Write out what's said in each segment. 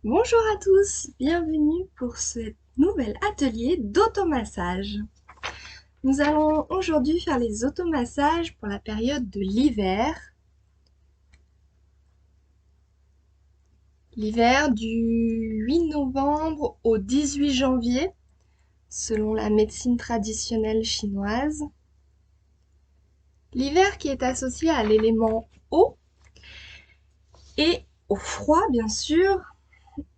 Bonjour à tous, bienvenue pour ce nouvel atelier d'automassage. Nous allons aujourd'hui faire les automassages pour la période de l'hiver. L'hiver du 8 novembre au 18 janvier, selon la médecine traditionnelle chinoise. L'hiver qui est associé à l'élément eau et au froid bien sûr,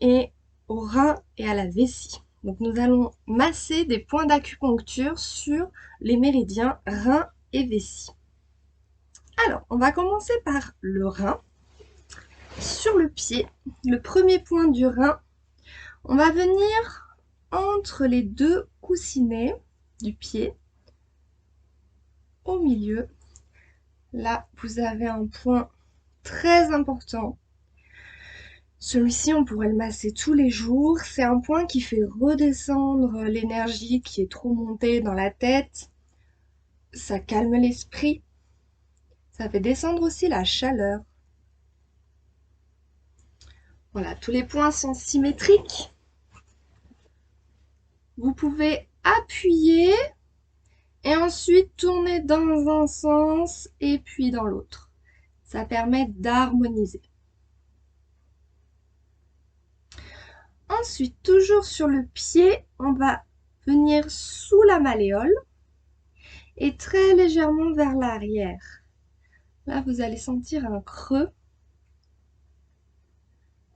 et au rein et à la vessie. Donc nous allons masser des points d'acupuncture sur les méridiens rein et vessie. Alors, on va commencer par le rein. Sur le pied, le premier point du rein, on va venir entre les deux coussinets du pied, au milieu. Là, vous avez un point très important. Celui-ci, on pourrait le masser tous les jours. C'est un point qui fait redescendre l'énergie qui est trop montée dans la tête. Ça calme l'esprit. Ça fait descendre aussi la chaleur. Voilà, tous les points sont symétriques. Vous pouvez appuyer et ensuite tourner dans un sens et puis dans l'autre. Ça permet d'harmoniser. Ensuite, toujours sur le pied, on va venir sous la malléole et très légèrement vers l'arrière. Là, vous allez sentir un creux.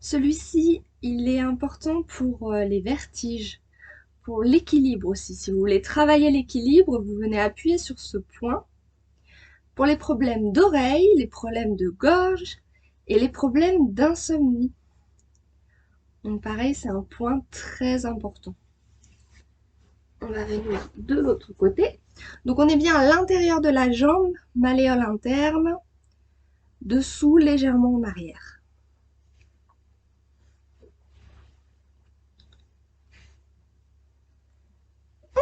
Celui-ci, il est important pour les vertiges, pour l'équilibre aussi. Si vous voulez travailler l'équilibre, vous venez appuyer sur ce point. Pour les problèmes d'oreille, les problèmes de gorge et les problèmes d'insomnie. Donc pareil, c'est un point très important. On va venir de l'autre côté. Donc on est bien à l'intérieur de la jambe, malléole interne, dessous légèrement en arrière.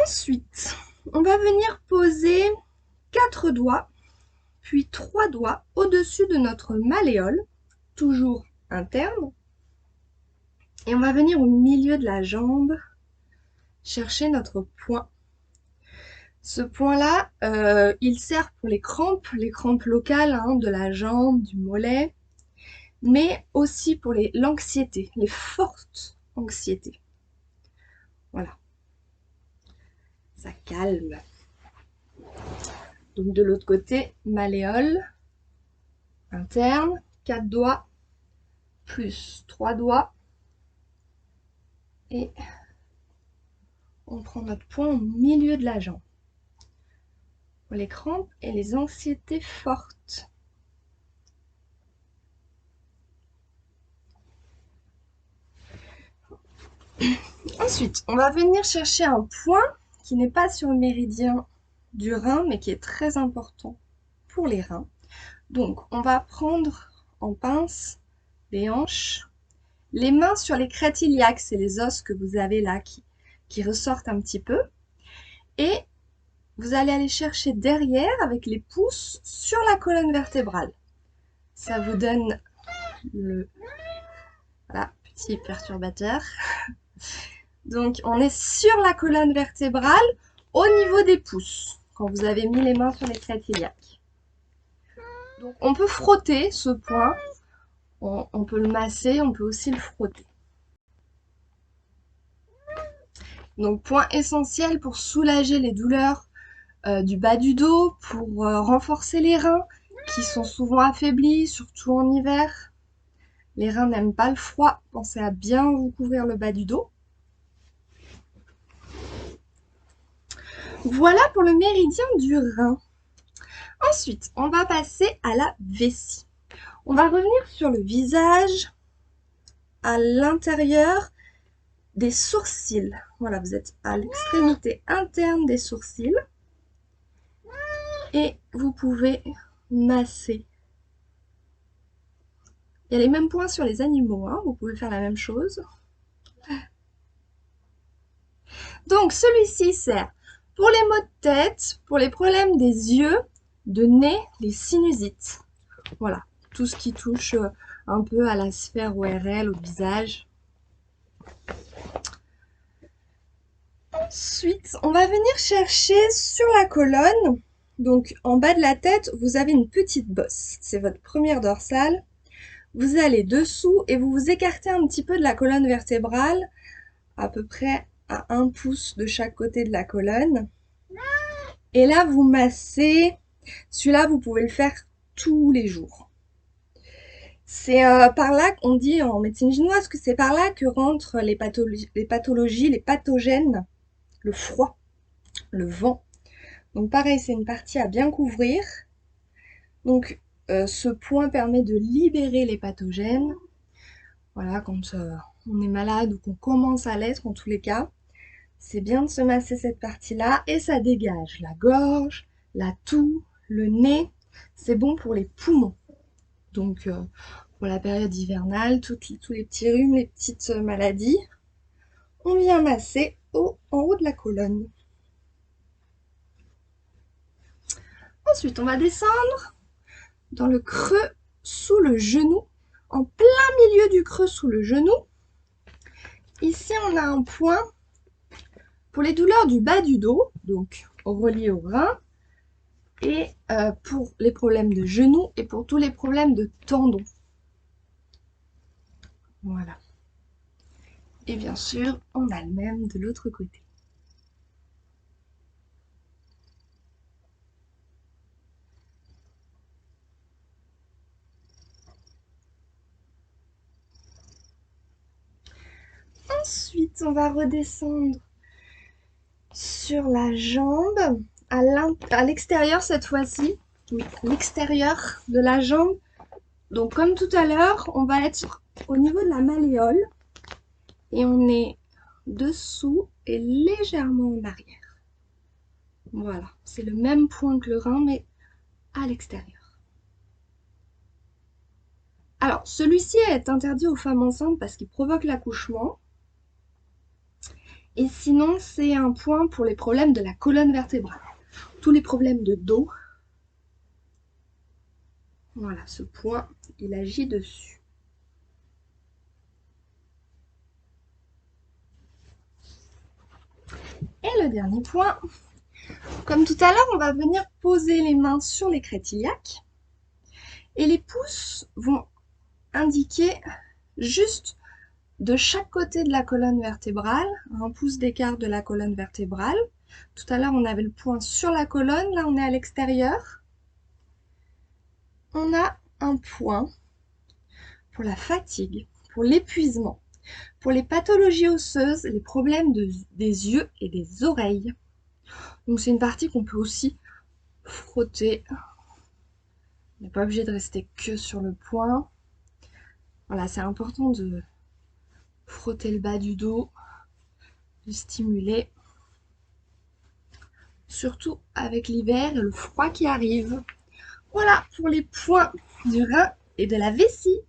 Ensuite, on va venir poser 4 doigts, puis 3 doigts au-dessus de notre malléole, toujours interne. Et on va venir au milieu de la jambe, chercher notre point. Ce point-là, il sert pour les crampes locales de la jambe, du mollet, mais aussi pour l'anxiété, les fortes anxiétés. Voilà, ça calme. Donc de l'autre côté, malléole interne, 4 doigts, plus 3 doigts, et on prend notre point au milieu de la jambe. Pour les crampes et les anxiétés fortes. Ensuite, on va venir chercher un point qui n'est pas sur le méridien du rein, mais qui est très important pour les reins. Donc, on va prendre en pince les hanches, les mains sur les crêtes iliaques, c'est les os que vous avez là qui ressortent un petit peu. Et vous allez aller chercher derrière avec les pouces sur la colonne vertébrale. Ça vous donne le voilà, petit perturbateur. Donc, on est sur la colonne vertébrale au niveau des pouces, quand vous avez mis les mains sur les crêtes iliaques. Donc, on peut frotter ce point, on peut le masser, on peut aussi le frotter. Donc, point essentiel pour soulager les douleurs du bas du dos, pour renforcer les reins qui sont souvent affaiblis, surtout en hiver. Les reins n'aiment pas le froid, pensez à bien vous couvrir le bas du dos. Voilà pour le méridien du rein. Ensuite, on va passer à la vessie. On va revenir sur le visage, à l'intérieur des sourcils. Voilà, vous êtes à l'extrémité interne des sourcils. Et vous pouvez masser. Il y a les mêmes points sur les animaux, vous pouvez faire la même chose. Donc, celui-ci sert pour les maux de tête, pour les problèmes des yeux, de nez, les sinusites. Voilà, tout ce qui touche un peu à la sphère ORL, au visage. Ensuite, on va venir chercher sur la colonne. Donc, en bas de la tête, vous avez une petite bosse. C'est votre première dorsale. Vous allez dessous et vous vous écartez un petit peu de la colonne vertébrale, à peu près à 1 pouce de chaque côté de la colonne. Et là, vous massez. Celui-là, vous pouvez le faire tous les jours. C'est par là qu'on dit en médecine chinoise que c'est par là que rentrent les pathologies, les pathogènes, le froid, le vent. Donc pareil, c'est une partie à bien couvrir. Donc ce point permet de libérer les pathogènes. Voilà, quand on est malade ou qu'on commence à l'être en tous les cas, c'est bien de se masser cette partie-là et ça dégage la gorge, la toux, le nez. C'est bon pour les poumons. Donc pour la période hivernale, tous les petits rhumes, les petites maladies, on vient masser en haut de la colonne. Ensuite, on va descendre dans le creux sous le genou, en plein milieu du creux sous le genou. Ici, on a un point pour les douleurs du bas du dos, donc relié au rein, et pour les problèmes de genoux et pour tous les problèmes de tendons. Voilà. Et bien sûr, on a le même de l'autre côté. Ensuite, on va redescendre sur la jambe, à l'extérieur cette fois-ci. Oui, l'extérieur de la jambe. Donc comme tout à l'heure, on va être au niveau de la malléole et on est dessous et légèrement en arrière. Voilà, c'est le même point que le rein, mais à l'extérieur. Alors, celui-ci est interdit aux femmes enceintes parce qu'il provoque l'accouchement. Et sinon, c'est un point pour les problèmes de la colonne vertébrale. Tous les problèmes de dos. Voilà, ce point, il agit dessus. Et le dernier point, comme tout à l'heure, on va venir poser les mains sur les crêtes iliaques. Et les pouces vont indiquer juste de chaque côté de la colonne vertébrale, 1 pouce d'écart de la colonne vertébrale. Tout à l'heure, on avait le point sur la colonne, là on est à l'extérieur. On a un point pour la fatigue, pour l'épuisement, pour les pathologies osseuses, les problèmes des yeux et des oreilles. Donc c'est une partie qu'on peut aussi frotter. On n'est pas obligé de rester que sur le point. Voilà, c'est important de frotter le bas du dos, de stimuler. Surtout avec l'hiver et le froid qui arrive. Voilà pour les points du rein et de la vessie.